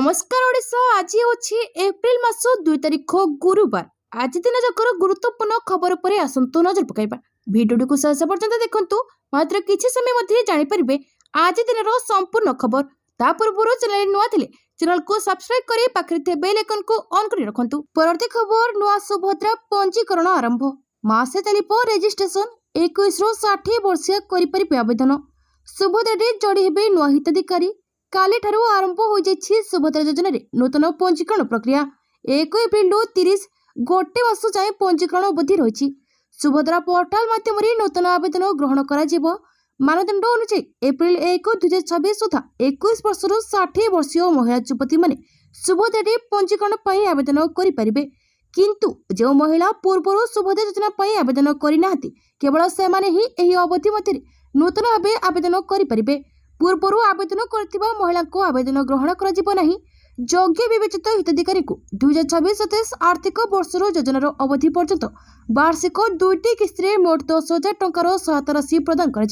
नमस्कार ओडिशा। आज होछि एप्रिल मास 2 तारिख गुरुवार। आज दिन जाकर गुरुत्वपूर्ण खबर पर आसंतु नजर पकाइबा। वीडियो को शेष पर्यंत देखंतु, मात्र किछि समय मध्ये जानि परिबे आज दिन संपूर्ण खबर। ता पूर्व चैनल नुआ थिले चैनल को सब्सक्राइब करी पाखरे थे बेल आइकन को ऑन करी रखंतु। परवर्ती खबर, नुआ सुभद्रा पंजीकरण आरंभ। मासे चलिपो रजिस्ट्रेशन 21 रो 60 वर्षीय करि परिबे आवेदन। सुभद्रा जोड़ी हेबे नुआ हिताधिकारी। काली ठारू आरंभ हो जाइछि सुभद्रा योजना रे नूतन पंजीकरण प्रक्रिया। 1 एप्रिल 30 गोटे मास जाए पंजीकरण अवधि रही। सुभद्रा पोर्टाल माध्यम नूतन आवेदन ग्रहण कर मानदंड अनुसार एप्रिल 1 2026 सुधा 21 वर्ष 60 वर्षीय महिला युवती मैंने सुभद्रा पंजीकरण पर आवेदन करें। किंतु जो महिला पूर्व सुभद्रा योजना पर आवेदन करना केवल से अवधि मध्य नूतन भाव आवेदन करें। पूर्वर आवेदन करथिबा महिला को आवेदन ग्रहण कर नहीं। योग्य विवेचित हिताधिकारी को 2026-27 आर्थिक वर्षर योजनार अवधि पर्यंत वार्षिक 2टी किस्ती मोट 10,000 टंकार सहायता राशि प्रदान कर।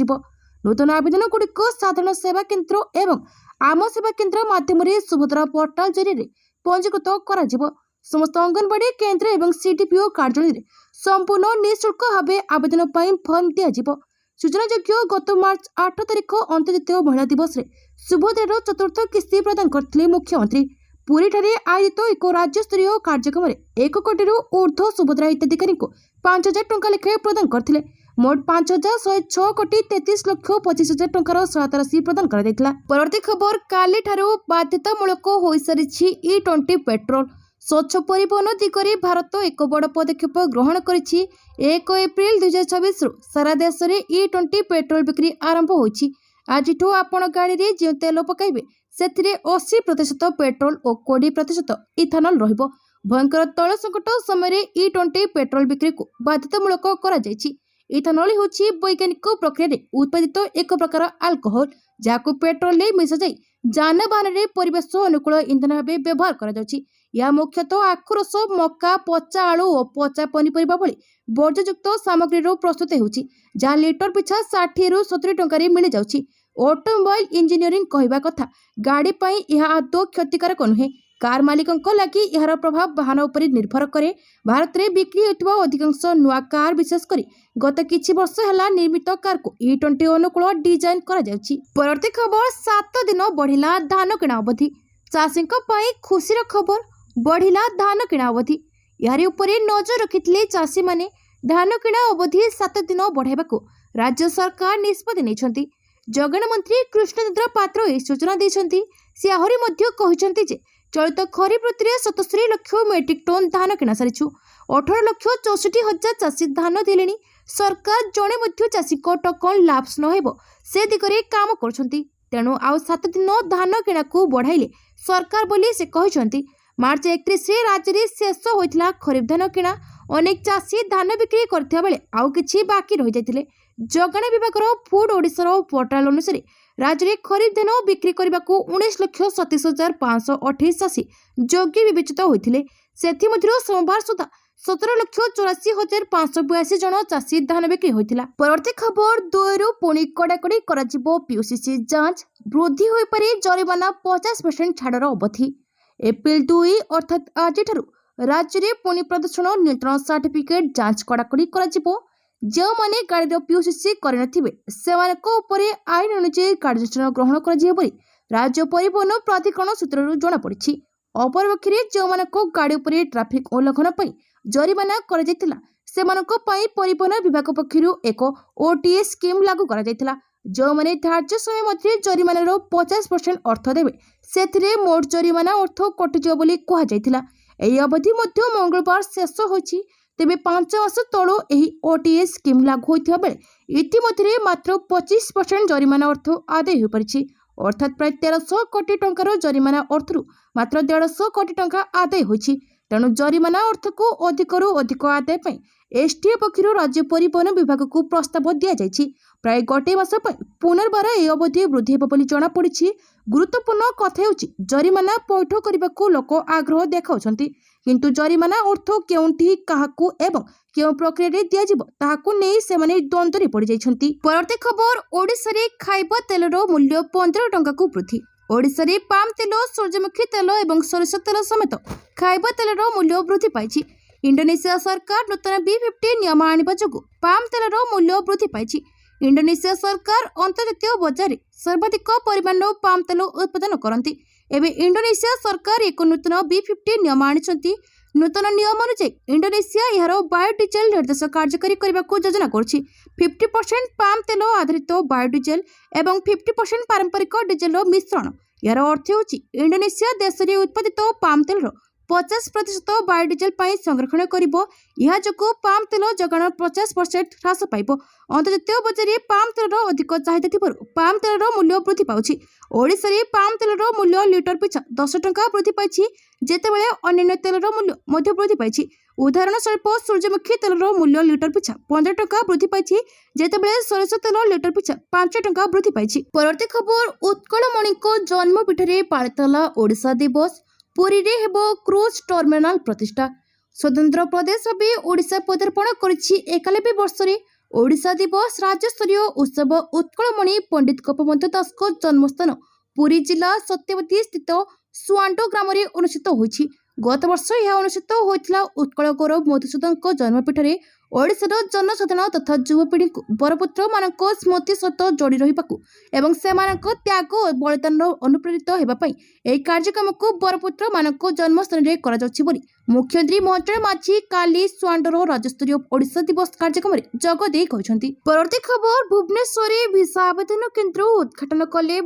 नूतन आवेदन गुड़िक साधारण सेवा केन्द्र एवं आम सेवा केन्द्र माध्यम सुभद्रा पोर्टाल जरिए पंजीकृत कर। समस्त अंगनवाड़ी केन्द्र एवं सीडीपीओ कार्यालय संपूर्ण निःशुल्क भाव आवेदन फर्म दिज्व। सूचनायोग्य गत मार्च 8 तारिख अंतर्जातीय महिला दिवस रे सुभद्रार चतुर्थ किस्ती प्रदान करथिले मुख्यमंत्री। पुरी ठारे आयोजित एक राज्य स्तरीय कार्यक्रम 1 कोटी ऊर्ध्व सुभद्रा हिताधिकारी को 5,000 टंका लेखाएं प्रदान करथिले। मोट 5,106 कोटी 33 लक्ष 25,000 टंकार सहायता राशि प्रदान कर दैथिला। परवर्ती खबर, काली ठारू बाध्यतामूलक होई सारिछि E20 पेट्रोल। स्वच्छ परिवहन दिगरे भारत एक बड़ पदक्षेप ग्रहण करिछि। 1 एप्रिल 2026 सारा देश में E20 पेट्रोल बिक्री आरंभ होइछि। आज आपण गाड़ी रे जो तेल पकाइबे सेथिरे 80% पेट्रोल और 20% इथानल रहिबो। भयंकर तैल संकट समय E20 पेट्रोल बिक्री को बाध्यतामूलक करा जाइछि। इथानल होछि वैज्ञानिक प्रक्रिया रे उत्पादित एक प्रकार अल्कोहल, जाको पेट्रोल ले मिसा जाई जानबाहन रे परिवेश अनुकूल इंधन भाव व्यवहार करा जाउछि। यह मुख्यतः आखुरस, मक्का, पचा आलू और पचा पनीपरिबा भली वर्ज्ययुक्त सामग्री प्रस्तुत होउछि, जहाँ लिटर पिछा 60 ରୁ 70 टंका मिल जाउछि। ऑटोमोबाइल इंजीनियरिंग कहवा कथा गाड़ी पई यह आदौ क्षतिकारक नुहे। कार मालिकों लगी यार प्रभाव वाहन उपर निर्भर करे। भारत में बिक्री होता अधिकांश नुआ कार विशेषकर गत किछि वर्ष है निर्मित कार को E20 अनुकूल डिजाइन करा जाउछि। परवर्ती खबर, 7 दिन बढ़िला धान किणा अवधि। चाषी खुशीर खबर, बढ़िला धान किणा अवधि। यार उपरे नजर रखिथिले चाषी माने। धान किणा अवधि 7 दिन बढ़ाइबाकू राज्य सरकार निष्पत्ति नेछंती। जगन मंत्री कृष्णचंद्र पात्र ए सूचना देछंती। से आहरी मध्य कहिसंती जे चलित खरीफ ऋतु 77 लाख मेट्रिक टन धान किणा सारिछु। 18,64,000 चाषी धान देलेनी। सरकार जड़े मध्य चाषी को टकन लाभ न से दिगरे काम करछंती। तेणु आउ 7 दिन धान किणा को बढ़ाइले सरकार बोली से कहिसंती। मार्च 31 राज्य में शेष होइथिला खरीफ धान किणा। अनेक चाषी धान बिक्री करथिया बेले आउ किछि बाकी रहि जाइथिले। जगाण विभाग फूड ओडिशार पोर्टाल अनुसार राज्य में खरीफ धान बिक्री करने को 19,37,528 चाषी योग्य विवेचित होते। सोमवार सुधा 17,84,582 जन चाषी धान बिक्री होता। परवर्ती खबर, 2 ରୁ पुणी कड़ाकड़ी PUCC जांच। वृद्धि हो पारे जरिमाना 50% छाड़र अवधि। एप्रिल 2 अर्थात आज राज्य में पुणी प्रदूषण नियंत्रण सर्टिफिकेट जांच कड़ाकड़ी जो माने गाड़ी PUCC करनथिबे सेमानक उपरे आईन अनुसार कार्यानुष्ठान ग्रहण कर राज्य परिवहन प्राधिकरण सूत्रରୁ जणा पड़िछि। अपरपक्षे जो मानक गाड़ी उपरे ट्रैफिक उल्लंघन पई जरिमाना कर जायतिला सेमानक पई परिवहन विभाग पक्षरु एक OTA स्कीम लागू कर जायतिला। जो माने धार्य समय मध्य जरिमानार 50% अर्थ देबे सेथिरे मोट जरिमाना अर्थ कटिजियो बोली कहा जायतिला। एही अवधि मध्य मंगलवार शेष होइछि। तेबे 5 मास तळो एही OTA स्कीम लागू होइथिबा बेले इतिमध्ये मात्र 25% जरिमाना अर्थ आदाय हो परिछि। अर्थात प्राय 1300 कोटी टंकार जरिमाना अर्थरु मात्र 150 कोटी टंका आदाय होइछि। तेणु जरिमाना अर्थ को अधिकरू अधिक आदाय पई STA पक्षरु राज्य परिवहन विभाग को प्रस्ताव दिया जाइछि। प्राय गोटे मास पई पुनर्बार ए अवधि वृद्धि हेबो बोली जणा पड़िछि। गुरुत्वपूर्ण कथा हेउछि जरिमाना पैठ करबाकू लोक आग्रह देखाउछंती, किंतु जरिमाना अर्थ केउंठी काहाकू एवं केउ प्रक्रिया रे दिया जिवो ताहाकू नै सेमाने द्वंद्व रे पड़ी जाइछंती। परवर्ती खबर, ओडिसा रे खाइबा तेलर मूल्य 15 टंका को वृद्धि। ओडिशारे पाम तेल, सूर्यमुखी तेल और सोरिष तेल समेत खाइबा तेलर मूल्य वृद्धि पाई। इंडोनेशिया सरकार नूतन B50 नियम आनिबा जोगु पाम तेलर मूल्य वृद्धि पाई। इंडोनेशिया सरकार अंतर्जातीय बजार में सर्वाधिक परिमाण पाम तेल उत्पादन करती। एवं इंडोनेशिया सरकार एक नूतन B50 नियम आनी। नूतन नियम अनुसार इंडोनेशिया यार बायोडीजेल निर्देश कार्यकारी करने को योजना करुछि। 50% पाम तेल आधारित बायोडीजेल एवं 50% पारंपरिक डीजेल मिश्रण। यार अर्थ होछि इंडोनेशिया देश में उत्पादित पाम तेल 50% बायोडीजेल संरक्षण करिबो। यह जोगु पाम तेल जगाण 50% ह्रास पाइब। अंतर्जातीय बजार में पाम तेलर अधिक चाहिदा थिबारु पाम तेलर मूल्य वृद्धि पाउछि। ओडिशा रे पाम तेलर मूल्य लिटर पिछा 10 टंका वृद्धि पाइछि, जेतेबेले अन्य तेलर मूल्य मध्य वृद्धि पाइछि। उदाहरण स्वरूप सूर्यमुखी तेलर मूल्य लिटर पिछा 15 टंका वृद्धि पाइछि, जेतेबेले सोरिष तेल लिटर पिछा 5 टंका वृद्धि पाइछि। परवर्ती खबर उत्कलमणि को जन्मपीठ में पालित होला ओडिशा दिवस। पुरी रे हेबो क्रूज टर्मिनाल प्रतिष्ठा। स्वतंत्र प्रदेश भावे ओडिशा पदार्पण करिछि 91 वर्ष रे। ओडिशा दिवस राज्यस्तरीय उत्सव उत्कलमणि पंडित गोपबंधु दास को जन्मस्थान पुरी जिला सत्यवती स्थित सुआंडो ग्राम रे अनुष्ठित होइछि। गत वर्ष यह अनुष्ठित होइथिला उत्कल गौरव मधुसूदन को जन्मपीठ रे ओडिशार जनसाधारण तथा युवपीढ़ी को बरपुत्र मानक स्मृति सहित जोड़ी रहिबाकू एवं सेमानक त्याग और बलिदान अनुप्रेरित हेबा पई एही कार्यक्रम को बरपुत्र मानक जन्मस्थान रे करा जाउछि बोली मुख्यमंत्री महेंद्र माझी काली सुआंडोर राज्यस्तरीय ओडिशा दिवस कार्यक्रम रे जोग देई कहिसंती। परवर्ती खबर भुवनेश्वर रे भिसा आवेदन केंद्र उद्घाटन कले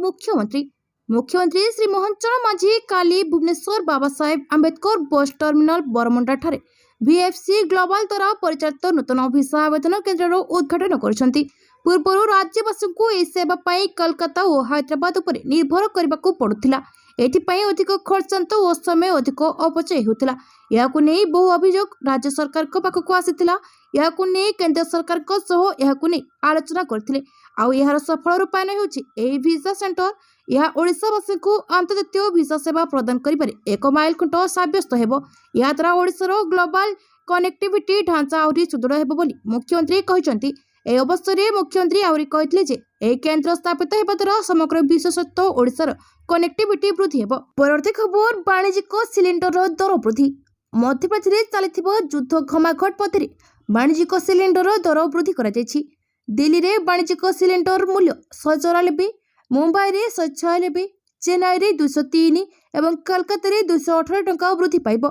मुख्यमंत्री श्री महेंद्र माझी काली भुवनेश्वर बाबा साहेब आंबेडकर बस टर्मिनाल बरमुंडा ठारे VFC ग्लोबल द्वारा परिचालित नूतन भिसा आवेदन केन्द्र उद्घाटन करछंती। पूर्व राज्यवासी को यह सेवा पाई कलकाता और हैदराबाद उपर निर्भर करने को पड़ुथिला। एथिपाई अधिक खर्चांत और समय अधिक अपचय होता। याकु नहीं बहु अभियोग राज्य सरकार पाखक आसीथिला। याकु नहीं केंद्र सरकार आलोचना करथिले। आउ यार सफल रूपायन होछि एही भिसा सेंटर। यह ओडिशावासी को अंतर्जातीय भिसा सेवा प्रदान करिबारे एक माइलखुंट साब्यस्त हेबो। या द्वारा ओडिशार ग्लोबल कनेक्टिविटी ढांचा आउरी सुदृढ़ हेबो बोली मुख्यमंत्री कहिसंती। ए अवसर में मुख्यमंत्री आउरी कहितले जे एही केंद्र स्थापित हेबा द्वारा समग्र विश्व सहित ओडिशार कनेक्टिविटी वृद्धि हेबो। परवर्ती खबर वाणिज्यिक सिलिंडर दर वृद्धि। मध्यप्रदेश में चलिथिबो युद्ध घमाघट मध्य वाणिज्यिक सिलिंडर दर वृद्धि करा जायछि। दिल्ली रे वाणिज्यिक सिलिंडर मूल्य 194, मुंबई रे 196, चेन्नई रे 203 एवं कलकत्ता रे 218 टंका वृद्धि पाइब।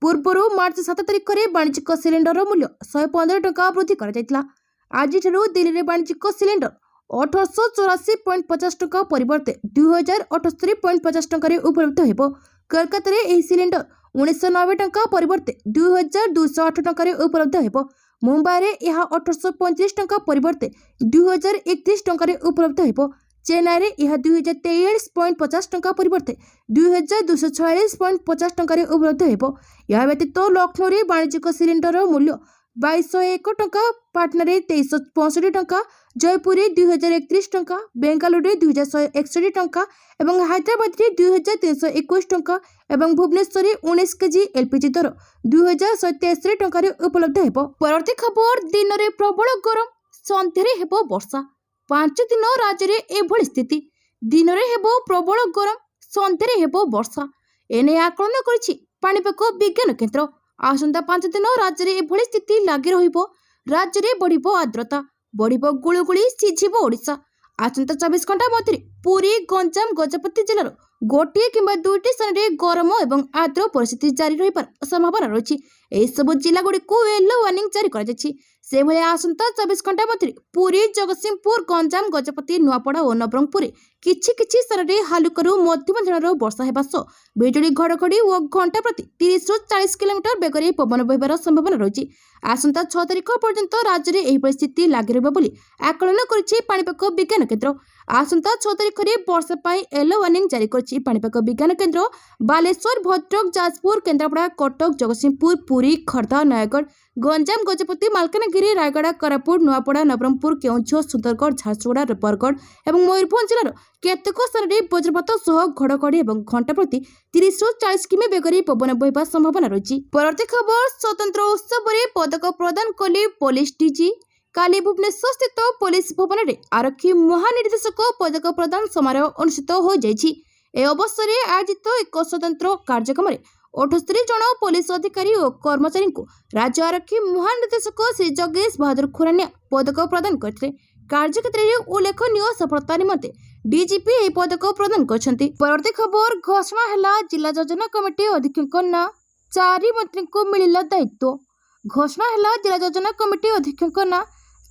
पूर्व मार्च 7 तारिख में वाणिज्यिक सिलिंडर मूल्य 115 टंका वृद्धि करा जायतिला। आज दिल्ली रे वाणिज्यिक सिलिंडर 1884.50 टंका परिवर्ते 2078.50 टंका उपलब्ध हेबो। कलकत्ता रे एही सिलिंडर 1990 टंका परिवर्ते 2208 टंका उपलब्ध हेबो। मुंबई रे यह 1835 टंका परिवर्ते 2031 टंका उपलब्ध हेबो। चेन्नई रे यह 2023.50 टंका परिवर्ते 2246.50 टंका उपलब्ध हेबो। यह व्यतीत लखनऊ रे वाणिज्यिक सिलिंडर मूल्य 2201 टंका, पाटना रे 2365 टंका, जयपुर रे 2031 टंका, बेंगालुरु रे 2161 टंका एवं हैदराबाद रे 2321 टंका एवं भुवनेश्वर रे 19 केजी एलपीजी दर 2183 टंका उपलब्ध हेबो। परवर्ती खबर दिन में प्रबल गरम, संध्यारे हेबो वर्षा। 5 दिन राज्य में एभली स्थिति। दिन में हेबो प्रबल गरम, संध्यारे हेबो वर्षा। एने आकलन करिछि पाणीपाग विज्ञान केन्द्र। आसंता 5 दिन राज्य में एभली स्थिति लगी रहिबो। राज्य में बढ़िबो आर्द्रता, बढ़िबो गुळुगुळी, सिझिबो ओडिशा। आसंता 24 घंटा मध्य पुरी, गंजाम, गजपति जिलार गोटे किंबा दुईटी स्थान में गरम और आर्द्र परिस्थिति जारी रहिबार संभावना रही। एही सब जिला गुड़ी को येलो वार्निंग जारी करा जायछि। से भले आसंता 24 घंटा मध्य पुरी, जगतसिंहपुर, गंजाम, गजपति, नुआपड़ा और नवरंगपुर किछि स्थान में हालुकरू मध्यम धरणर वर्षा हेबा सह बिजुली, घड़घड़ी और घंटा प्रति 30 ରୁ 40 किलोमीटर बेगर पवन बहिबार संभावना रही। आसंता 6 तारिख पर्यंत राज्य में एही परिस्थिति लागि रहिबो बोली आकलन करिछि पाणीपाग विज्ञान केन्द्र। आसंता 6 तारिख में वर्षा पाई येलो वार्निंग जारी करिछि पाणीपाग विज्ञान केन्द्र। बालेश्वर, भद्रक, जाजपुर, केन्द्रापड़ा, कटक, जगतसिंहपुर, पुरी, खर्धा, नयगढ़, गंजाम, गजपति, मालकानगिरी, रायगड़ा, कोरापुट, नुआपड़ा, नवरंगपुर, केउंझर, सुंदरगढ़, झारसुगुड़ा, बरगढ़ और मयूरभंज जिलार केतेक स्थान में वज्रपात सह घड़घड़ी और घंटा प्रति 30 ରୁ 40 किमी बेगर पवन बहिबा संभावना रही। परवर्ती खबर स्वतंत्र उत्सव में पदक प्रदान कले पुलिस डीजी। काली भुवनेश्वर स्थित पुलिस भवन में आरक्षी महानिर्देशक पदक प्रदान समारोह अनुष्ठित हो जायछि। ए अवसर में आयोजित एक स्वतंत्र कार्यक्रम 78 जन पुलिस अधिकारी और कर्मचारी को राज्य आरक्षी महानिर्देशक श्री जगेश बहादुर खुरानिया पदक प्रदान करते। कार्यक्षेत्र में उल्लेखनीय सफलता निमंते डीजीपी यह पदक प्रदान करछंती। परवर्ती खबर घोषणा है जिला योजना कमिटी अध्यक्ष ना 4 मंत्री को मिलिला दायित्व। घोषणा है जिला योजना कमिटी अध्यक्ष ना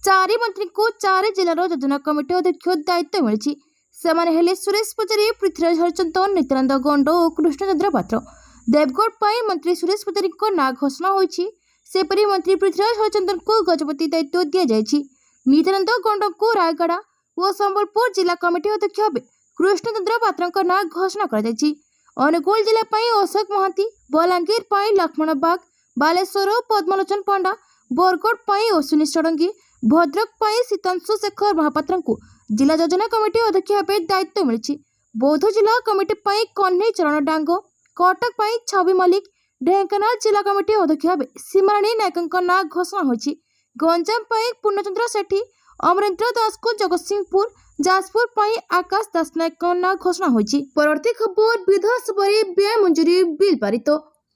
4 मंत्री को 4 जिलार योजना कमिटी अध्यक्ष दायित्व मिली। सेमाने हेले सुरेश पुजारी, पृथ्वीराज हरिचंदन, नित्यानंद गंड और कृष्णचंद्र पात्र। देवगढ़ पर मंत्री सुरेश पुजारी ना घोषणा होईछि। सेपरि मंत्री पृथ्वीराज हरिचंदन को गजपति दायित्व दिया जायछि। नित्यानंद गंड को रायगढ़ और संबलपुर जिला कमिटी अध्यक्ष भाव कृष्णचंद्र पात्र ना घोषणा कर जायछि। अनुगुल जिला पाई अशोक महांती, बलांगीर पाई लक्ष्मण बाग, बालेश्वर पद्मलोचन पंडा, बरगढ़ पाई अश्विनी षडंगी, भद्रक पाई सीतांशु शेखर महापात्र को जिला योजना कमिटी अध्यक्ष भाव दायित्व मिली। बौद्ध जिला कमिटी पाई कन्हई चरण डांग, कटक पाई छवि मल्लिक, ढेंकानाल जिला कमिटी अध्यक्ष भाव सीमाराणी नायक ना घोषणा होईछि। गंजाम पाई पूर्णचंद्र सेठी, अमरेंद्र दास को जगतसिंहपुर, जाजपुर पाई आकाश दास नायक ना घोषणा होईछि। परवर्ती खबर विधानसभा व्यय मंजूरी बिल पारित।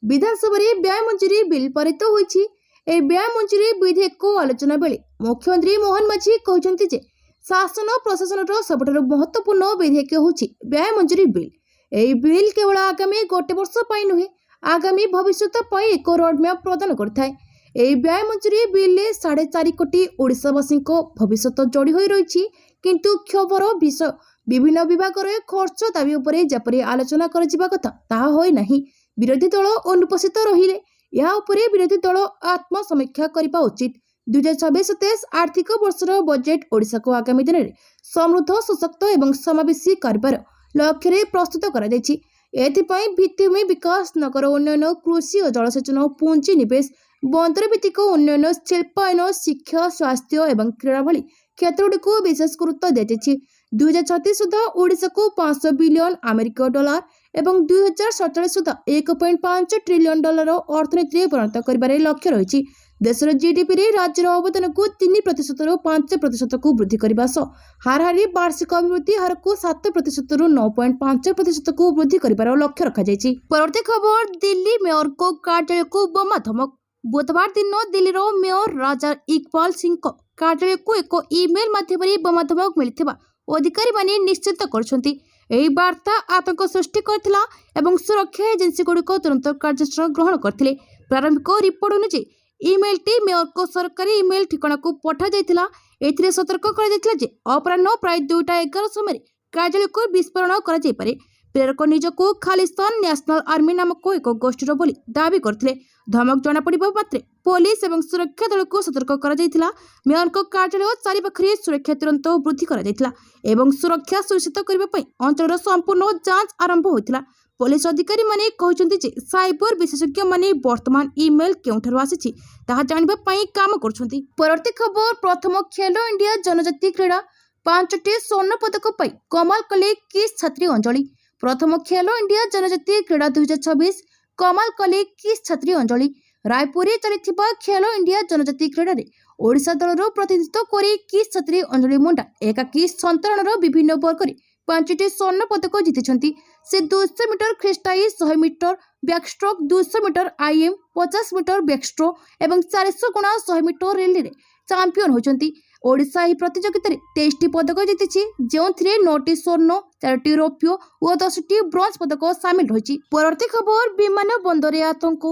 विधानसभा व्यय मंजूरी बिल पारित होईछि। ए व्यय मंजूरी विधेयक को आलोचना बेले मुख्यमंत्री मोहन माझी कहते जे शासन प्रशासन सबुठारु महत्वपूर्ण विधेयक होछि व्यय मंजूरी बिल। एही बिल केवल आगामी गोटे वर्ष पाई नुहे, आगामी भविष्यत पाई एक रोडमैप प्रदान करथाय। एही व्यय मंजूरी बिल 4.5 कोटी ओडिशावासी भविष्यत जोड़ी होई रहिछि। किंतु क्षोभर विषय विभिन्न विभाग खर्च दाबी उपरे जपरि आलोचना कर कथा ताहा होई नाही। विरोधी दल अनुपस्थित रहिले या उपरे विरोधी दल आत्मसमीक्षा करबा उचित। 2026-27 आर्थिक वर्षर बजेट ओडिशा को आगामी दिन में समृद्ध, सशक्त एवं समावेशी करबार लक्ष्य प्रस्तुत करा जायछि। एथिपाई भित्तिभूमि विकास, नगर उन्नयन, कृषि और जलसेचन, पुंजी निवेश, बंदर भित्तिक उन्नयन, शिल्पायन, शिक्षा, स्वास्थ्य एवं क्रीड़ा भली क्षेत्र को विशेष गुरुत्व दिया। 2036 सुधा ओडिशा को 500 बिलियन अमेरिका डॉलर एवं 2047 सुधा 1.5 ट्रिलियन डॉलर अर्थनीति परिणत कर लक्ष्य रही। देशर जीडीपी रे राज्यर अवदान को 3% रु 5% को वृद्धि करने सह हाराहारी वार्षिक अभिवृद्धि हार को 7% रु 9.5% को वृद्धि कर लक्ष्य रखा जायछि। परवर्ती खबर दिल्ली मेयर को कार्यालय को बोमा धमक। बुधवार दिन दिल्लीर मेयर राजा इकबाल सिंह को कार्यालय को एक ईमेल माध्यम बोमा धमक मिलथिबा अधिकारी माने निश्चित करछंती। एही वार्ता आतंक सृष्टि करथिला एवं सुरक्षा एजेंसी गुड़िक तुरंत कार्यानुष्ठान ग्रहण करथिले। प्रारंभिक रिपोर्ट अनुसार ईमेल टी मेयर को सरकारी ईमेल ठिकाना को पठा जायतिला। एथिरे सतर्क करा जायतिला जे अपराह्न प्राय 2:11 समय कार्यालय को विस्फोरण करा जाय पारे। प्रेरक निजको खालिस्तान नेशनल आर्मी नामक एक गोष्ठीर बोली दाबी करथिले। धमक जना पड़िबा मात्रे पुलिस एवं सुरक्षा दल को सतर्क करा जायतिला। मेयर को कार्यालय चारिपाखरे सुरक्षा तुरंत वृद्धि करा जायतिला एवं सुरक्षा सुनिश्चित करबा पई अंचलर संपूर्ण जांच आरंभ होइतिला। पुलिस अधिकारी माने कहउचंती जे साइबर विशेषज्ञ माने वर्तमान ईमेल केउठारु आसीछि ताहा जानिबा पई काम करछंती। परवर्ती खबर प्रथम खेलो इंडिया जनजाति क्रीड़ा 5टी स्वर्ण पदक पाई कमाल कले किस छात्री अंजलि। प्रथम खेलो इंडिया जनजाति क्रीड़ा 2026 कमाल कले किस छात्री अंजलि। रायपुर चलिथिबा खेलो इंडिया जनजाति क्रीड़ा रे ओडिशा दलर प्रतिनिधित्व करी किस छात्री अंजलि मुंडा एकाकी संतरणर विभिन्न वर्ग रे 5टी स्वर्ण पदक जीतिछंती। से 200 metre freestyle, 100 metre backstroke, 200 metre IM, 50 metre backstroke एवं 400 गुणा 100 मीटर रैली रे चैंपियन होचंती। ओडिशा ही प्रतियोगिता रे 23टी पदक जीतिछि, जोंथिरे 9टी स्वर्ण, 4टी रौप्य और 10टी ब्रोंज पदक शामिल रहिछि। परवर्ती खबर विमान बंदर आतंक।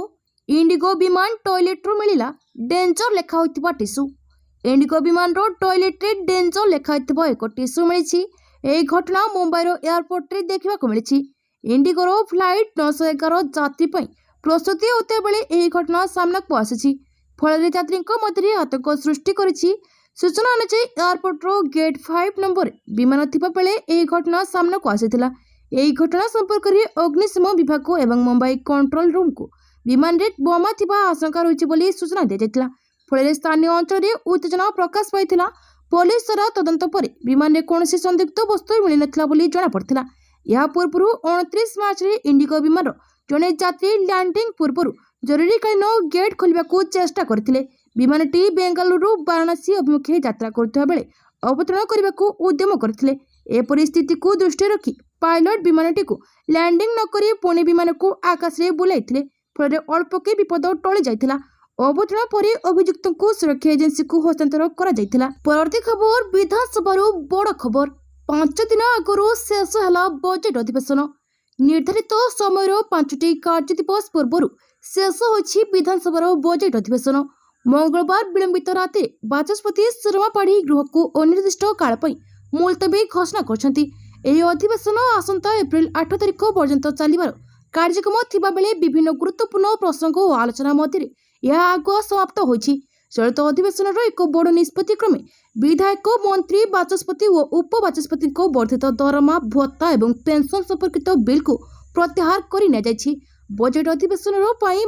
इंडिगो विमान टॉयलेट रो मिलिला डेंजर लेखा होइतिबा टिश्यू। इंडिगो विमान रो टॉयलेट रे डेंजर लेखा होइतिबा एक टिश्यू मिलिछि। एही घटना मुंबईर एयरपोर्ट रे देखा मिली। इंडिगोर फ्लाइट 911 यात्री प्रस्तुति होता बेले एही घटना सामना को आसी फल यात्री मध्य आतंक सृष्टि करिछि। सूचना अनुसार एयरपोर्ट रो गेट 5 नंबर विमान थिबा बेले एही घटना सामना को आसीथिला। एही घटना संपर्क में अग्निशम विभाग एवं मुंबई कंट्रोल रूम को विमान रे बोमा थिबा आशंका रहिछि बोली सूचना दिया जायतिला। फल स्थानीय अंचल रे उत्तेजना प्रकाश पाइथिला। पुलिस द्वारा तदंत पर विमान में कौन संदिग्ध वस्तु मिल नथिला बोली जना पड़थिला। या पूर्व 29 मार्च रे इंडिगो विमान जड़े यात्री लैंडिंग पूर्व जरूरीकालीन गेट खोलने को चेष्टा करथिले। विमानटी बेंगालुरु वाराणसी अभिमुखे यात्रा करथिबा बेले अवतरण करने को उद्यम करथिले। एपरि स्थिति को दृष्टि रखी पायलट विमानटी को लैंडिंग नकरी पुणे विमान को आकाश में बुलाई फल अल्पके विपद टली जाइथिला। अवतरण पर अभियुक्त को सुरक्षा एजेंसी को हस्तांतर करा जाइथिला। परवर्ती खबर विधानसभा बड़ खबर 5 दिन आगु शेष है बजेट अधिवेशन। निर्धारित समय 5टी कार्य दिवस पूर्व शेष होछि विधानसभा बजेट अधिवेशन। मंगलवार विलंबित राति बाचस्पति शर्मा पाढ़ी गृह को अनिर्दिष्ट काल मुलतवी घोषणा करछंती। एही अधिवेशन आसंता एप्रिल 8 तारिख पर्यंत चलिबार कार्यक्रम थिबा बेले विभिन्न गुरुत्वपूर्ण प्रसंग और आलोचना मध्य यह आगुआ समाप्त होइछि। चलित अधिवेशन एक बड़ निष्पत्ति क्रमे विधायक मंत्री बाचस्पति और उपबाचस्पति को वर्धित दरमा भत्ता एवं पेंशन संपर्कित बिल को प्रत्याहार कर बजेट अधिवेशन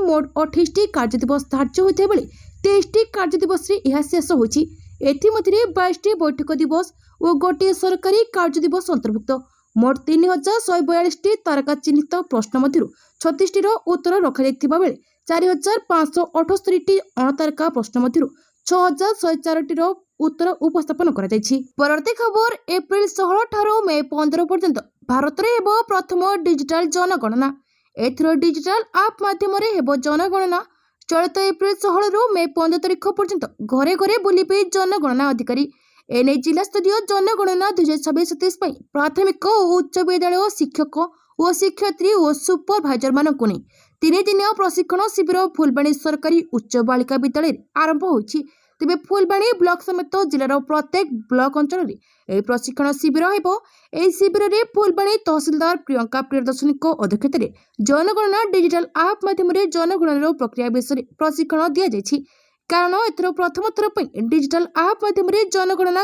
मोट 28टी कार्य दिवस धार्य होता बेले 23टी कार्य दिवस यह शेष होइछि। एथिमध्यरे 22टी बैठक दिवस और गोटे सरकारी कार्य दिवस अंतर्भुक्त। मोट 3142टी तारका चिन्हित प्रश्न मध्य 36टीर उत्तर रखा बेले 4578टी अणतारका प्रश्न मध्य 6104टीर उत्तर उपस्थापन करा जायछि। परवर्ती खबर एप्रिल 16 ठारो मे 15 पर्यंत भारत रे हेबो प्रथम डिजिटल जनगणना। एथरो डिजिटल ऐप माध्यम रे हेबो जनगणना। चलित एप्रिल 16 रु मे 15 तारिख पर्यंत घरे घरे बुलिबे जनगणना अधिकारी। एने जिला स्तरीय जनगणना 2026-27 प्राथमिक और उच्च विद्यालय शिक्षक और शिक्षयित्री और सुपरभाइजर मानक नहीं 3 दिनिया प्रशिक्षण शिविर फुलबाणी सरकारी उच्च बालिका विद्यालय आरंभ होइछि। तेबे फुलबाणी ब्लॉक समेत जिलार प्रत्येक ब्लॉक अंचल में प्रशिक्षण शिविर हेबो। एही शिविर में फुलबाणी तहसीलदार प्रियंका प्रियदर्शनी अध्यक्षतार जनगणना डिजिटल ऐप माध्यम जनगणनार प्रक्रिया विषय प्रशिक्षण दि जाइछि। कारण एथर प्रथम थर डिजिटल ऐप माध्यम जनगणना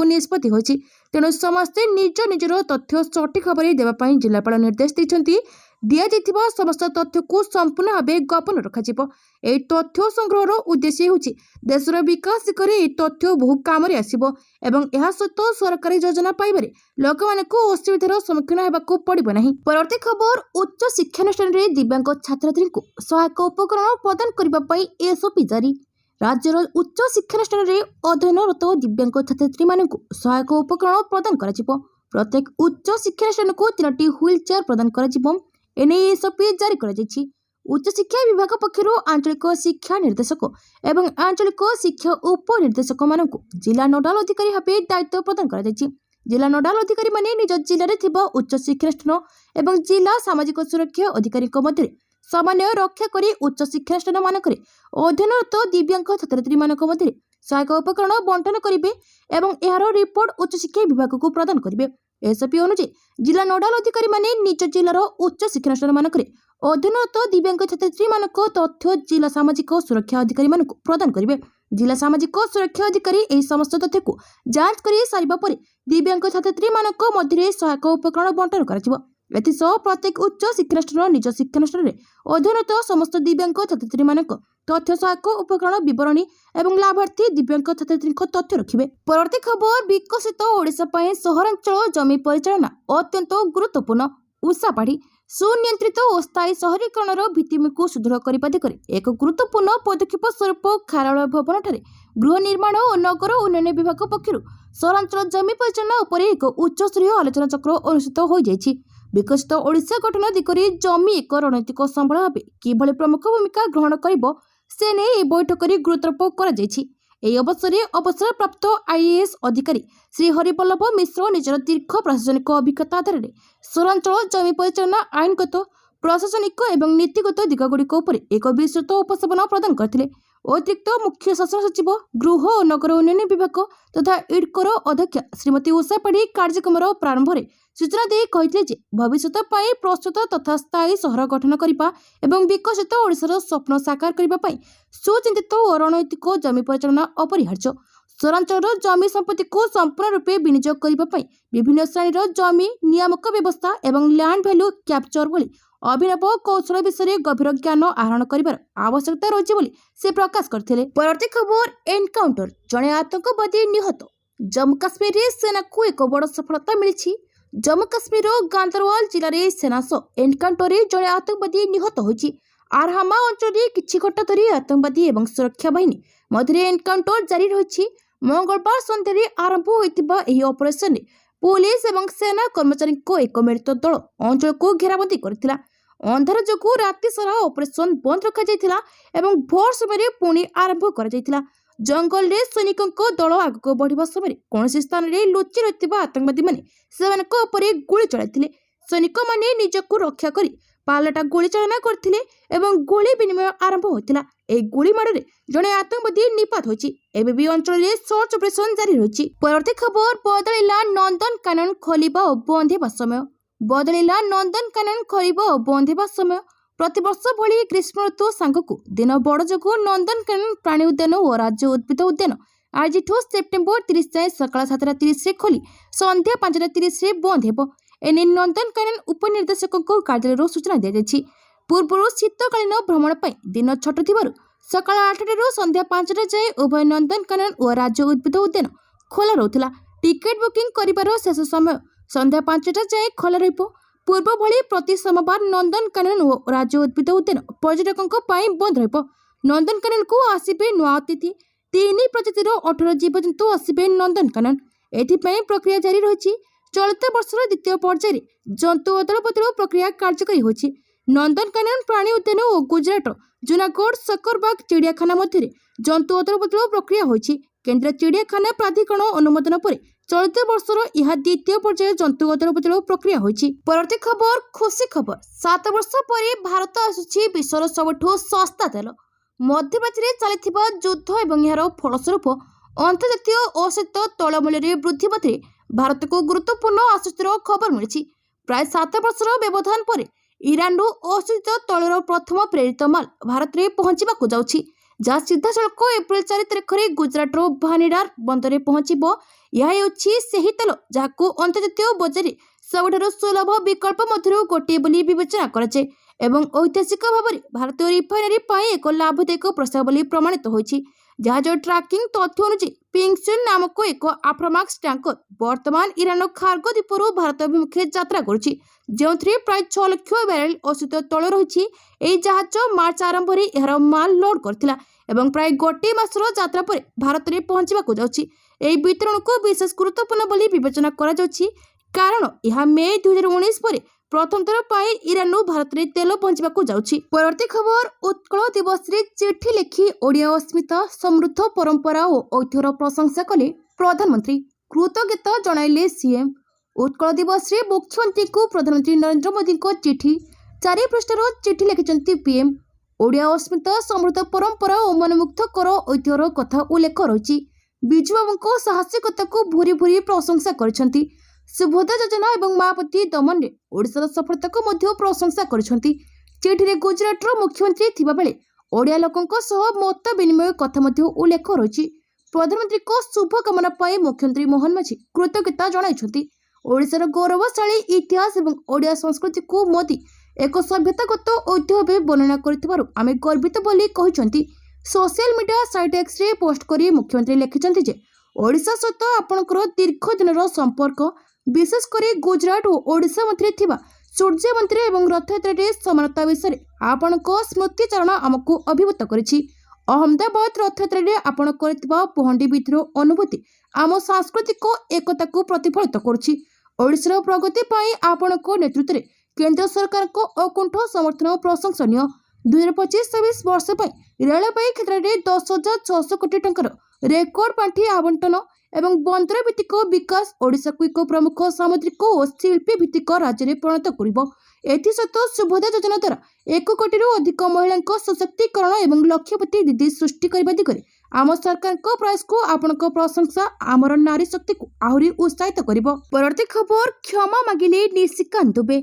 निष्पत्ति होइछि। तेणु समस्ते निज निजर तथ्य सठिक भाव में देवाई जिलापाल निर्देश देइछन्ति। दिया जाइथिबा समस्त तथ्य को संपूर्ण भाव गोपन रखाजिबो। एही तथ्य संग्रहर उद्देश्य होछि देशर विकास दिगरे एही तथ्य बहु काम रे आसीबो एवं एहा सहित सरकारी योजना पाइबारे लोकमानकु असुविधार सम्मुखीन हेबाकु पड़िबो नाही। परवर्ती खबर उच्च शिक्षानुष्ठान रे दिव्यांग छात्रछात्री को सहायक उपकरण प्रदान करबा पई एसओपी जारी। राज्यर उच्च शिक्षानुष्ठान रे अध्ययनरत दिव्यांग छात्रछात्री मानकु सहायक उपकरण प्रदान कराजिबो। प्रत्येक उच्च शिक्षानुष्ठान को 3टी व्हील चेयर प्रदान कराजिबो। एने एसओपी जारी करा जायछि। उच्च शिक्षा विभाग पक्षरु आंचलिक शिक्षा निर्देशक एवं आंचलिक शिक्षा उपनिर्देशक मानकु जिला नोडाल अधिकारी भाबे दायित्व प्रदान करा जायछि। जिला नोडाल अधिकारी माने निज जिले रे थिबा उच्च शिक्षानुष्ठान एवं जिला सामाजिक सुरक्षा अधिकारी मध्य समन्वय रक्षा करी उच्च शिक्षानुष्ठान मानकरे अध्ययनरत दिव्यांग छात्रछात्री मानक मध्य सहायक उपकरण बंटन करिवे एवं एहार रिपोर्ट उच्च शिक्षा विभाग को प्रदान करिवे। एसओपी अनुसार जिला नोडाल अधिकारी माने निज जिलार उच्च शिक्षानुष्ठान मानकरे अध्ययनरत दिव्यांग छात्रछात्री मानक तथ्य जिला सामाजिक सुरक्षा अधिकारी मानक प्रदान करिवे। जिला सामाजिक सुरक्षा अधिकारी एही समस्त तथ्य को जांच करी सारिबा परे दिव्यांग छात्रछात्री मानक मध्य सहायक उपकरण बंटन कराजिबो। एथिसह प्रत्येक उच्च शिक्षानुष्ठान निज शिक्षानुष्ठान अध्ययनरत समस्त दिव्यांग छात्रछात्री मानक तथ्य सहायक उपकरण विवरणी एवं लाभार्थी दिव्यांग छात्रछात्री तथ्य रखिबे। परवर्ती खबर विकसित ओडिशा पय सहरांचल जमी परिचालना अत्यंत गुरुत्वपूर्ण। उषापाढ़ी सुनियंत्रित और स्थायी सहरीकरण भित्तिभूमि को सुदृढ़ करने दिगरे एक गुरुत्वपूर्ण पदक्षेप स्वरूप खारालय भवन ठारे गृह निर्माण और नगर उन्नयन विभाग पक्षरु सहरांचल जमी परिचालना उपरे एक उच्चस्तरीय आलोचना चक्र अनुष्ठित हो जाइछि। विकसित ओडिशा गठन दिगरे जमी एक रणनीतिक संबल भाव किभଳି प्रमुख भूमिका ग्रहण करिबो से नै बैठक रे गुरुत्वारोप करा जाइछि। ଏହି ଅବସରରେ ଅବସରପ୍ରାପ୍ତ ଆଇଏଏସ୍ ଅଧିକାରୀ ଶ୍ରୀ ହରିବଲ୍ଲଭ ମିଶ୍ର ନିଜର ଦୀର୍ଘ ପ୍ରଶାସନିକ ଅଭିଜ୍ଞତା ଆଧାରରେ ସହରାଞ୍ଚଳ ଜମି ପରିଚାଳନା ଆଇନଗତ ପ୍ରଶାସନିକ ଏବଂ ନୀତିଗତ ଦିଗଗୁଡ଼ିକ ଉପରେ ଏକ ବିସ୍ତୃତ ଉପସ୍ଥାପନ ପ୍ରଦାନ କରିଥିଲେ। ଅତିରିକ୍ତ ମୁଖ୍ୟ ଶାସନ ସଚିବ ଗୃହ ଓ ନଗର ଉନ୍ନୟନ ବିଭାଗ ତଥା ଇଡ୍କୋର ଅଧ୍ୟକ୍ଷା ଶ୍ରୀମତୀ ଉଷା ପାଢ଼ୀ କାର୍ଯ୍ୟକ୍ରମର ପ୍ରାରମ୍ଭରେ ସୂଚନା ଦେଇ କହିଥିଲେ ଯେ ଭବିଷ୍ୟତ ପାଇଁ ପ୍ରସ୍ତୁତ ତଥା ସ୍ଥାୟୀ ସହର ଗଠନ କରିବା ଏବଂ ବିକଶିତ ଓଡ଼ିଶାର ସ୍ୱପ୍ନ ସାକାର କରିବା ପାଇଁ ସୁଚିନ୍ତିତ ଓ ରଣନୈତିକ ଜମି ପରିଚାଳନା ଅପରିହାର୍ଯ୍ୟ। ସହରାଞ୍ଚଳର ଜମି ସମ୍ପତ୍ତିକୁ ସମ୍ପୂର୍ଣ୍ଣ ରୂପେ ବିନିଯୋଗ କରିବା ପାଇଁ ବିଭିନ୍ନ ଶ୍ରେଣୀର ଜମି ନିୟାମକ ବ୍ୟବସ୍ଥା ଏବଂ ଲ୍ୟାଣ୍ଡ ଭ୍ୟାଲ୍ୟୁ କ୍ୟାପଚର ଭଳି ଅଭିନବ କୌଶଳ ବିଷୟରେ ଗଭୀର ଜ୍ଞାନ ଆହରଣ କରିବାର ଆବଶ୍ୟକତା ରହିଛି ବୋଲି ସେ ପ୍ରକାଶ କରିଥିଲେ। ପରବର୍ତ୍ତୀ ଖବର ଏନକାଉଣ୍ଟର ଜଣେ ଆତଙ୍କବାଦୀ ନିହତ। ଜମ୍ମୁ କାଶ୍ମୀରରେ ସେନାକୁ ଏକ ବଡ଼ ସଫଳତା ମିଳିଛି। जम्मू काश्मीर गांदरवाल जिले में सेना सह एनकाउंटर जड़े आतंकवादी निहत होइछि। आरहामा अंचल किछि घंटा धरी आतंकवादी और सुरक्षा बाहिनी मध्य एनकाउंटर जारी रही। मंगलवार सन्ध्या आरंभ होइतिबा एही ऑपरेशन पुलिस और सेना कर्मचारी एक मिलित दल अंचल को घेराबंदी करथिला। अंधार जोगु राति सारा ऑपरेशन बंद रखा जायथिला एवं भोर समय पुणी आरंभ करा जायथिला। जंगल रे सैनिकों को दल आगक बढ़िबा समय कौन स्थान रे लुचि रहिथिबा आतंकवादी माने सेमानक उपरे गुली चलाइथिले। सैनिक माने निजको रक्षा करी पालटा गुली चालना करथिले एवं गुली विनिमय आरंभ होइतिला। ए गुली माडरे जणे आतंकवादी निपात होइछि। एबे भी अंचल रे सर्च ऑपरेशन जारी रहिछि। परवर्ती खबर बदलिला नंदनकानन खोलिबा और बंधेबा समय। बदलिला नंदनकानन खोलिबा और बंधेबा समय। प्रतिवर्ष भली ग्रीष्म ऋतु सांगकु दिन बड़ जोगु नंदनकानन प्राणी उद्यान और राज्य उद्भिद उद्यान आज सेप्टेम्बर 30 जाए सकाळ 7:30 खोली संध्या 5:30 बंद हेबो। एने नंदनकानन उपनिर्देशक कार्यालय सूचना दी जाइछि। पूर्व शीतकालीन भ्रमण पर दिन छोट थिबारु सकाळ 8 संध्या 5 जाए उभय नंदनकानन और राज्य उद्भिद उद्यान खोला रहुथिला। टिकेट बुकिंग करिबार शेष समय संध्या 5 जाए खोला रहिबो। पूर्व भली प्रति सोमवार नंदनकानन और राज्य उद्भिद उद्यान पर्यटकों बंद रहिबो। नंदनकानन को आसिबे नुआ अतिथि 3 प्रजातिर 18 जीवजंतु आसिबे नंदनकानन। एथिपाई प्रक्रिया जारी रहिछि। चलित वर्षर द्वितीय पर्यायर जंतु अदल बदल प्रक्रिया कार्यकारी होछि। नंदनकानन प्राणी उद्यान और गुजरात जूनागढ़ सकरबाग चिड़ियाखाना मध्य जंतु अदल बदल प्रक्रिया होछि। केंद्र चिड़ियाखाना प्राधिकरण अनुमोदन पर चलित वर्षर यह द्वितीय पर्यायर जंतु अदल बदल प्रक्रिया होछि। परवर्ती खबर खुशी खबर 7 वर्ष पर भारत आसुछि विश्वर सबठु सस्ता तेल। मध्यप्राच्य चलिथिबा युद्ध एवं यार फलस्वरूप अंतर्जातीय औषध तैल मूल्य वृद्धि पथरे भारत को गुरुत्वपूर्ण आश्वस्तिर खबर मिली। प्राय 7 वर्षर व्यवधान पर ईरान औषध तैलर प्रथम प्रेरित माल भारत में पहुंचवाक जाउछि, जहाँ सीधा सड़क एप्रिल 4 तारिख में गुजरात भानीडार बंदर पहुंचब। यह ସେହି ତେଲ ଯାହାକୁ अंतर्जातीय बजार ସବୁଠାରୁ सुलभ विकल्प मध्य गोटे बोली विवेचना कराए एवं ऐतिहासिक भाव में भारतीय रिफाइनरी एक लाभदायक प्रस्ताव बोली प्रमाणित होइछि। जहाज ट्रैकिंग तथ्य अनुसार पिंगसुन नामक एक आफ्रामाक्स टैंकर वर्तमान ईरान खार्गो द्वीपरू भारत अभिमुखे यात्रा करुछि, जो प्राय 6 लाख बैरेल औषध तैल रही। यह जहाज मार्च आरंभ में यार माल लोड करथिला एवं प्राय गोटे मासर यात्रा पर भारत में पहुंचवाक जाउछि। एही वितरण को विशेष गुरुत्वपूर्ण बोली विवेचना करा जाउछि, कारण यह मे 2019 पर प्रथम थर पर ईरान भारत में तेल पहुंचवाक जाउछि। परवर्ती खबर उत्कल दिवस रे चिठी लिखि ओडिया अस्मिता समृद्ध परंपरा और ऐतिह्यर प्रशंसा कले प्रधानमंत्री। कृतज्ञता जणाइले सीएम। उत्कल दिवस रे मुख्यमंत्री को प्रधानमंत्री नरेंद्र मोदी को चिठी 4 पृष्ठार चिठी लिखिछन्ति पीएम। ओडिया अस्मिता समृद्ध परंपरा और मनमुग्धकर ऐतिह्यर कथा उल्लेख रही। बिजू बाबू साहसिकता को भूरी भूरी प्रशंसा करिसेंति। सुभद्रा योजना और महापति दमन रे ओडिशार सफलता को मध्य प्रशंसा करिसेंति। चिठी रे गुजरात मुख्यमंत्री थिबा बेले ओडिया लोकंक सह मत विनिमय कथा मध्य उल्लेख रही। प्रधानमंत्री को शुभकामना पाई मुख्यमंत्री मोहन माझी कृतज्ञता जणाइछन्ति। ओडिशार गौरवशाली इतिहास और ओडिया संस्कृति को मोदी एक सभ्यतागत ऐतिह्य भाव वर्णना करथिबारु आमे गर्वित बोली कहिसंति। सोशल मीडिया साइट एक्स रे पोस्ट करी मुख्यमंत्री लिखिसंति जे ओडिशा सहित आपणकर दीर्घ दिनर संपर्क विशेषकर गुजरात और ओडिशा मध्य थिबा सूर्य मंदिर और रथयात्रा रे समानता विषय आपणक स्मृतिचारण आमको अभिभूत करिछि। अहमदाबाद रथयात्रा रे आपण करथिबा पहंडी विधिर अनुभूति आम सांस्कृतिक एकता को प्रतिफलित करुछि। ओडिशार प्रगति पाई आपणक नेतृत्व में केंद्र सरकार को अकुंठ समर्थन प्रशंसनीय। 2025-26 वर्ष रेलवे क्षेत्र में 10,600 कोटी टंकार रेकर्ड पांठि आवंटन एवं बंदर भित्तिक विकास ओडिशा को एक प्रमुख सामुद्रिक और शिल्पी भित्तिक राज्य में परिणत करिबो। एथिसहित सुभद्रा योजना द्वारा 1 कोटी अधिक महिला सशक्तिकरण और लक्ष्यपति दीदी सृष्टि करने दिगरे आम सरकार प्रयास को आपणक प्रशंसा आमर नारी शक्ति को आहरी उत्साहित करिबो। परवर्ती खबर क्षमा मागिले निशिकांत दुबे।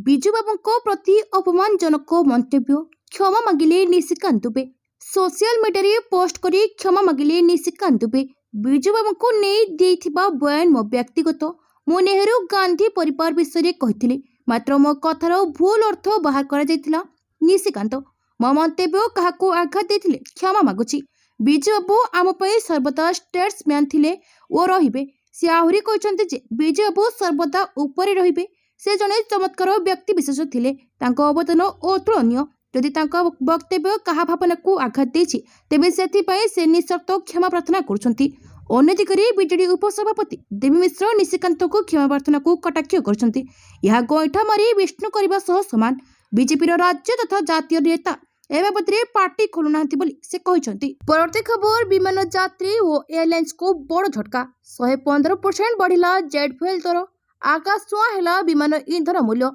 बिजू बाबू प्रति अपमानजनक मंतव्य क्षमा मागिले निशिकांत दुबे। सोशल मीडिया रे पोस्ट करी क्षमा मागिले निशिकांत दुबे। बिजू बाबू को नहीं देइथिबा बयान मो व्यक्तिगत मो नेहरू गांधी परिवार विषय कहिथिले, मात्र मो कथार भूल अर्थ बाहर करा जायतिला। निशिकांत मो मंतव्य काहाको आघात देथिले क्षमा मागुछि। बिजू बाबू आम पई सर्वदा स्टेट्समैन थिले ओ रहिबे। से आहुरी कहिसंते जे बिजू बाबू सर्वदा ऊपर रहिबे। से जने चमत्कार व्यक्ति विशेष थिले। तांको अवदान अतुलनीय। यदि तांको वक्तव्य कहा भावना को आघात देछि तेबे सेथि पई से निशर्त क्षमा प्रार्थना करुछंती। अन्य दिगरे बीजेडी उपसभापति देवी मिश्र निशिकांत को क्षमा प्रार्थना को कटाक्ष करछंती। यह गईठा मारी विष्णु करबा सह समान। बीजेपी राज्य तथा जातीय नेता ए बाबदे पार्टी खोलु नाहंती बोली से कहिसंती। परवर्ती खबर विमान यात्री और एयरलाइंस को बड़ झटका। 115% बढ़िला जेट फ्यूएल दर। आकाश छुआ हैला विमान ईंधन मूल्य।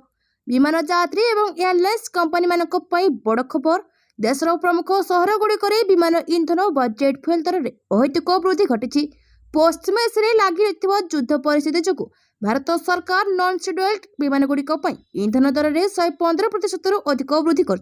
विमान यात्री एवं एयरलाइंस कंपनी मानक पई बड़ खबर। देशर प्रमुख सहर गुड़िकर विमान ईंधन व जेट फ्यूएल दर में अहैतुक वृद्धि घटी। पश्चिम एशिया लगी रही युद्ध परिस्थिति जो भारत सरकार नॉन शेड्यूल्ड विमान गुड़िक ईंधन दर में 115% अधिक वृद्धि कर।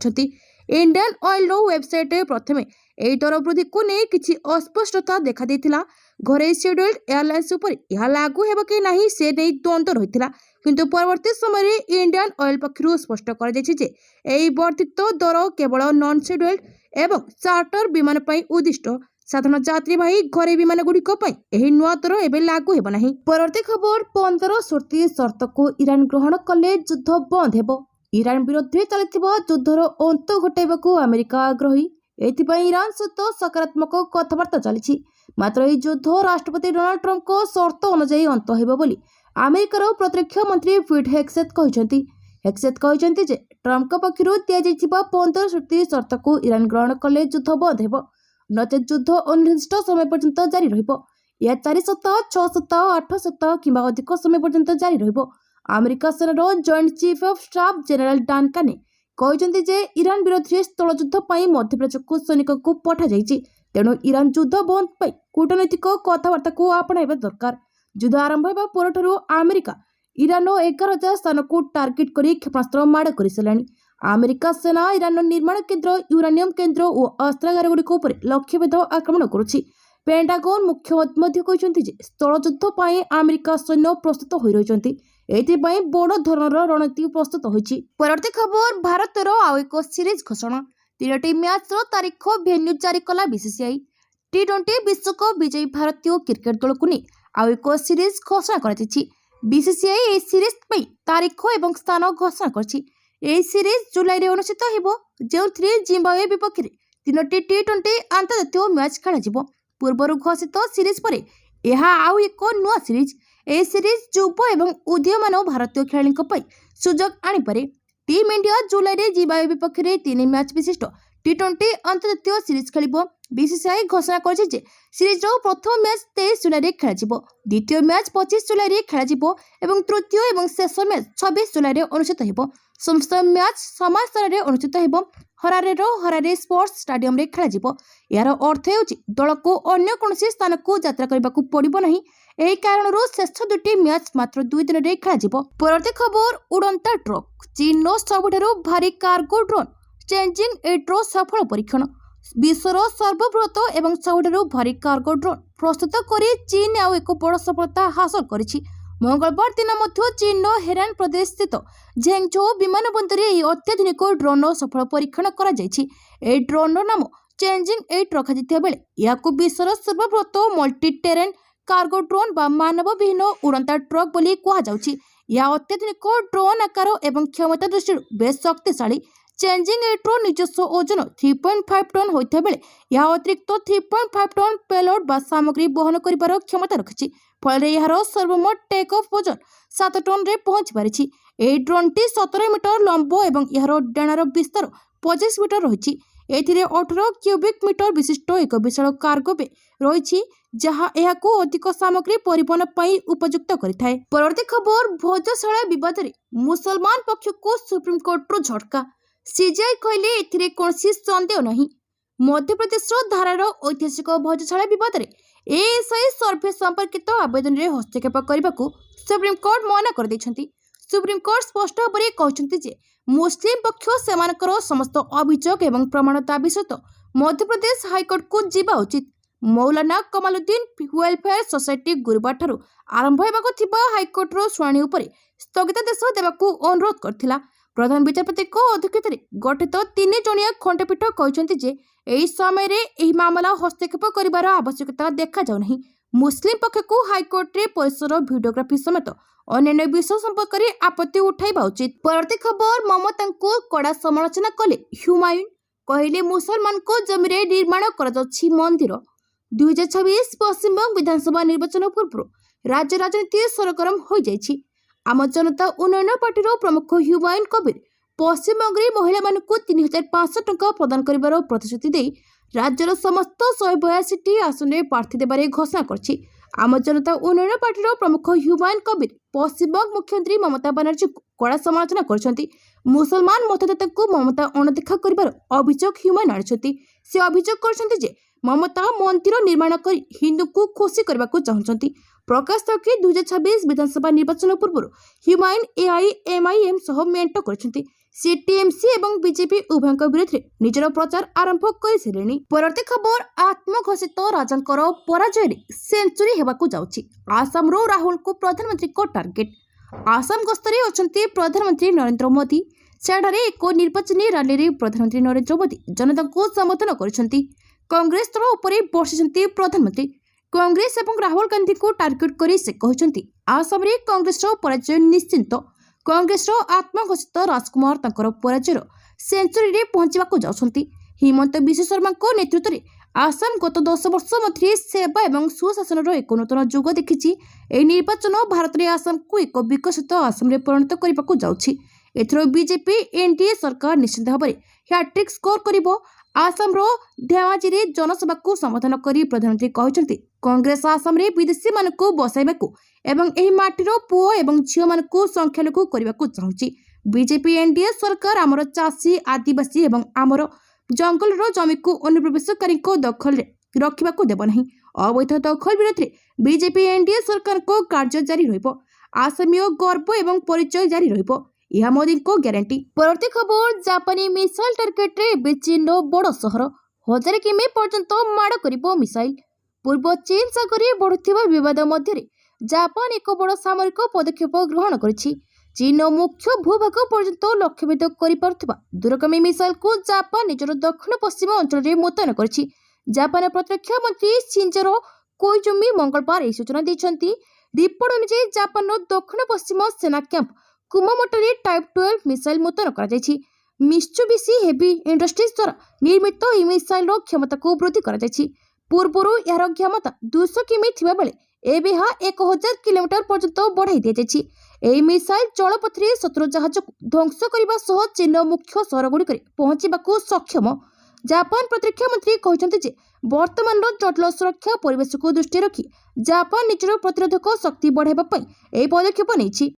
इंडियन ऑयल वेबसाइट प्रथमे यह दर वृद्धि को नहीं किसी अस्पष्टता देखा देथिला। घरे शेड्यूल्ड एयरलाइंस उपर यह लागू हेबो कि नहीं से नहीं द्वंद्व रहिथिला, किंतु परवर्ती समय इंडियन ऑयल पक्षरु स्पष्ट कर दैछि जे एही वर्धित दर केवल नॉन शेड्यूल्ड एवं चार्टर विमान पई उद्दिष्ट। साधारण यात्रीवाही घरे विमान गुड़िक यही नुआ दर एवं लागू हेबो नाही। परवर्ती खबर 15 शर्ती शर्त को ईरान ग्रहण कले युद्ध बंद हेबो। ईरान विरुद्ध चलता युद्धर अंत घटाइबाकू अमेरिका आग्रही। एथिपाई ईरान सहित सकारात्मक कथबार्ता चली। मात्र यह युद्ध राष्ट्रपति डोनाल्ड ट्रंप को शर्त अनुଯାयी अंत हेबो बोली अमेरिकार प्रतिरक्षा मंत्री पीट हेगसेथ कहते। हेगसेथ कहते जे ट्रंप पक्षरु दिया जाइथिबा 15 शर्ती शर्त को ईरान ग्रहण कले युद्ध बंद हेबो, नचेत युद्ध अनिर्दिष्ट समय पर्यंत जारी रहिबो। यह 4 सप्ताह 6 सप्ताह 8 सप्ताह किंबा अधिक समय पर्यंत जारी रहिबो। अमेरिका सेनार joint chief of staff general Dan Caine कहते जे ईरान विरोधी स्थल युद्ध पर मध्यप्राच्य को सैनिक को पठा जाइछि। तेणु ईरान युद्ध बंद पर कूटनैतिक कथबार्ता को आपणाइबा दरकार। युद्ध आरंभ होगा परठारु अमेरिका ईरान 11,000 स्थान को टार्गेट कर क्षेपणास्त्र माड़ कर साराणी। अमेरिका सेना ईरान निर्माण केन्द्र, यूरानियम केन्द्र और अस्त्रागार गुड़िक लक्ष्यभेद आक्रमण करुछि। पेंटागन मुख्य कहते जे स्थल युद्ध पर अमेरिका सैन्य प्रस्तुत हो रही एथिपाई बड़ धरणर रणनीति प्रस्तुत होइछि। परवर्ती खबर भारतर आउ एक सीरीज घोषणा। 3टी मैच तारीख भेन्यू जारी कला बीसीसीआई। T20 विश्वकप विजयी भारतीय क्रिकेट दल को नहीं आउ एक सीरीज घोषणा कर बीसीसीआई ए सीरीज पर तारीख एवं स्थान घोषणा कर। सीरीज जुलाई अनुष्ठित हो जो जिम्बाब्वे विपक्ष 3टी T20 अंतर्जातीय मैच खेल। पूर्व घोषित सीरीज पर यह आउ एक नुआ सीरीज। ए सीरीज युव एवं उदीयमान भारतीय खेलाड़ी सुजोग आनीपे। टीम इंडिया जुलाई जिम्बाब्वे विपक्ष 3 मैच विशिष्ट T20 अंतर्जातीय सीरीज खेल। बीसीसीआई घोषणा कर सीरीज प्रथम मैच 23 जुलाई खेल, द्वितीय मैच 25 जुलाई खेल और तृतीय और शेष मैच 26 जुलाई अनुष्ठित हो। समस्त मैच समान स्थान में अनुष्ठित हो। हरारे स्पोर्ट्स स्टाडियम रे खेल। यार अर्थ हो दल को अन्य कौन स्थान को यात्रा करने को पड़ो नहीं। यही कारण शेष 2टी मैच मात्र 2 दिन में खेल। परवर्ती खबर उड़ंता ट्रक। चीन सबुठारु भारी कार्गो ड्रोन चेंजिंग 8 सफल परीक्षण। विश्वर सर्वबृहत एवं सबुठारु भारी कार्गो ड्रोन प्रस्तुत कर चीन आउ एक बड़ सफलता हासिल करिछि। मंगलवार दिन चीन हेरान प्रदेश स्थित झेंगझौ विमान बंदर अत्याधुनिक ड्रोन सफल परीक्षण कर ड्रोन नाम चेंजिंग 8 रखा बेले यह विश्वर सर्वबृहत मल्टी टेरेन कार्गो ड्रोन बा मानव विहीन उड़ंता ट्रक बोली कहुछि। यह अत्याधुनिक ड्रोन आकार एवं क्षमता दृष्टि बेस शक्तिशाली। चेंजिंग 8 निजस्व ओजन 3.5 टन होता बेले यह अतिरिक्त 3.5 टन पेलोड बा सामग्री बहन कर क्षमता रखी। फल यार सर्वमोट टेक ऑफ वजन 7 टन रे पहुंच पारिछि। ए ड्रोन टी 17 मीटर लंब और यार डेणार विस्तार 25 मीटर रही। एथिरे 18 क्यूबिक मीटर विशिष्ट एक विशाल कार्गो बे रही जहाँ यह अधिक सामग्री परिवहन पर उपयुक्त करिथाए। परवर्ती खबर भोजशाला विवाद में मुसलमान पक्ष को सुप्रीमकोर्टर झटका। सीजीआई कहले एथिरे कोनसी संदेह नहीं। मध्यप्रदेश धारार ऐतिहासिक भोजशाला विवाद में एएसआई सर्भे संपर्कित आवेदन में हस्तक्षेप करने को सुप्रीमकोर्ट मना कर दैछंती। सुप्रीमकोर्ट स्पष्ट भाव में कहते जे मुस्लिम पक्ष सेमानकर समस्त अभियोग एवं प्रमाण दाबी सहित मध्यप्रदेश हाईकोर्ट को जीवा उचित। मौलाना कमालुद्दीन वेलफेयर सोसाइटी गुरुवार ठारू आरंभ होगाकू थिबा हाईकोर्टर शुणाणी उपरे स्थगितादेश देवाकू अनुरोध करथिला। प्रधान विचारपति अध्यक्षतार गठित 3 जणिया खंडपीठ कहते जे एही समय रे एही मामला हस्तक्षेप करिवार आवश्यकता देखा जाउ नहीं। मुस्लिम पक्ष को हाईकोर्ट रे परिसर भिडियोग्राफी समेत अन्य विषय संपर्क में आपत्ति उठाइबा उचित। परवर्ती खबर ममता को कड़ा समालोचना कले हुमायून। कहले मुसलमान को जमीरे निर्माण कर मंदिर। 2026 पश्चिमबंग विधानसभा निर्वाचन पूर्व राज्य राजनीति सरगरम हो जाइछि। आम जनता उन्नयन पार्टी प्रमुख ह्युमायून कबीर पश्चिमबंग में महिला मानक 3500 टंका प्रदान कर प्रतिश्रुति दे राज्यर समस्त 182 आसन में प्रार्थी देवारे घोषणा करछि। आम जनता उन्नयन पार्टी प्रमुख ह्युमायून कबीर पश्चिमबंग मुख्यमंत्री ममता बनर्जी को कड़ा समालोचना करछन्ति। मुसलमान मतदाता को ममता अणदेखा कर अभियोग ह्युमायून आनिछन्ति। से अभियोग करछन्ति जे ममता मंदिर निर्माण कर हिंदू को खुशी करने को चाहते। प्रकाश कि 2026 विधानसभा निर्वाचन पूर्व ह्युमायून एआईएमआईएम सह मेंट करछन्ति। से टीएमसी एवं बीजेपी उभय विरोध में निजर प्रचार आरंभ कर। परवर्ती खबर आत्मघोषित राजांकर पराजय सेंचुरी हेबाकु जाउछि। आसाम रो राहुल को प्रधानमंत्री को टार्गेट। आसाम गस्तरे अछन्ति प्रधानमंत्री नरेंद्र मोदी। सेठारे एक निर्वाचनी रैली रे प्रधानमंत्री नरेंद्र मोदी जनता को संबोधन करछन्ति। कांग्रेस दल उपरे बर्षिଛନ୍ତି प्रधानमंत्री। कांग्रेस एवं राहुल गांधी को टार्गेट कर से कहते आसाम रे कांग्रेस पराजय निश्चिंत। कांग्रेस आत्मघोषित राजकुमार तंकर पराजय सेंचुरी रे पहुंचवाक जाउछन्ति। हिमंत विश्व शर्मा को नेतृत्व में आसाम गत 10 वर्ष मध्य सेवा एवं सुशासन एक नूतन जुग देखिछि। एही निर्वाचन भारत में आसाम को एक विकसित आसाम रे परिणत करने जाउछि। एथरो बीजेपी एनडीए सरकार निश्चित भाव में हैट्रिक स्कोर करिबो। आसाम रो धेमाजी रे जनसभा को संबोधन करी प्रधानमंत्री कहते कांग्रेस आसाम रे विदेशी मान को बसाइबाकू एवं एही माटीर पुओ एवं झियो मान को संख्यालघु करने को चाहूछि। बीजेपी एनडीए सरकार आमर चाषी आदिवासी एवं आमर जंगल रो जमी को अनुप्रवेशकारी को दखल रखा देव नहीं। अवैध दखल विरोध में बीजेपी एनडीए सरकार को कार्य जारी रहिबो। आसामीय गर्व एवं परिचय जारी रहिबो। यह मोदी को ग्यारंटी। परवर्ती खबर जापानी मिसाइल टार्गेट रे चीन बड़ सहर 1000 किमी पर्यंत माड़ करिबो मिसाइल। पूर्व चीन सागर बढ़ुथिबा विवाद मध्य जापान एक बड़ सामरिक पदक्षेप ग्रहण करिछि। चीन मुख्य भूभाग पर्यंत लक्ष्यभेद कर दूरगामी मिसाइल को जापान निजर दक्षिण पश्चिम अंचल में मुतयन करिछि। जापान प्रतिरक्षा मंत्री शिंजरो कोइजुमी मंगलवार यह सूचना दैछन्ति। रिपोर्ट अनुसार जापान दक्षिण पश्चिम सेना कैंप कुमामोटोरे टाइप 12 मिसाइल मुतयन करा जायछि। मित्सुबिशी हेवी इंडस्ट्रीज द्वारा निर्मित यह मिसाइल क्षमता को वृद्धि करा जायछि। पूर्वरु यार क्षमता 200 किमी थिबा बेले एबे 1000 किलोमीटर पर्यंत बढ़ाई दिया जायछि। एही मिसाइल जलपथरे शत्रु जहाज को ध्वंस करने सह चीन मुख्य सहर गुड़िक पहुंचवाक सक्षम। जापान प्रतिरक्षा मंत्री कहते जे वर्तमान जटिल सुरक्षा परिवेश को दृष्टि रखी जापान निजर प्रतिरोधक शक्ति बढ़ाइबा पई एही पदक्षेप नेछि।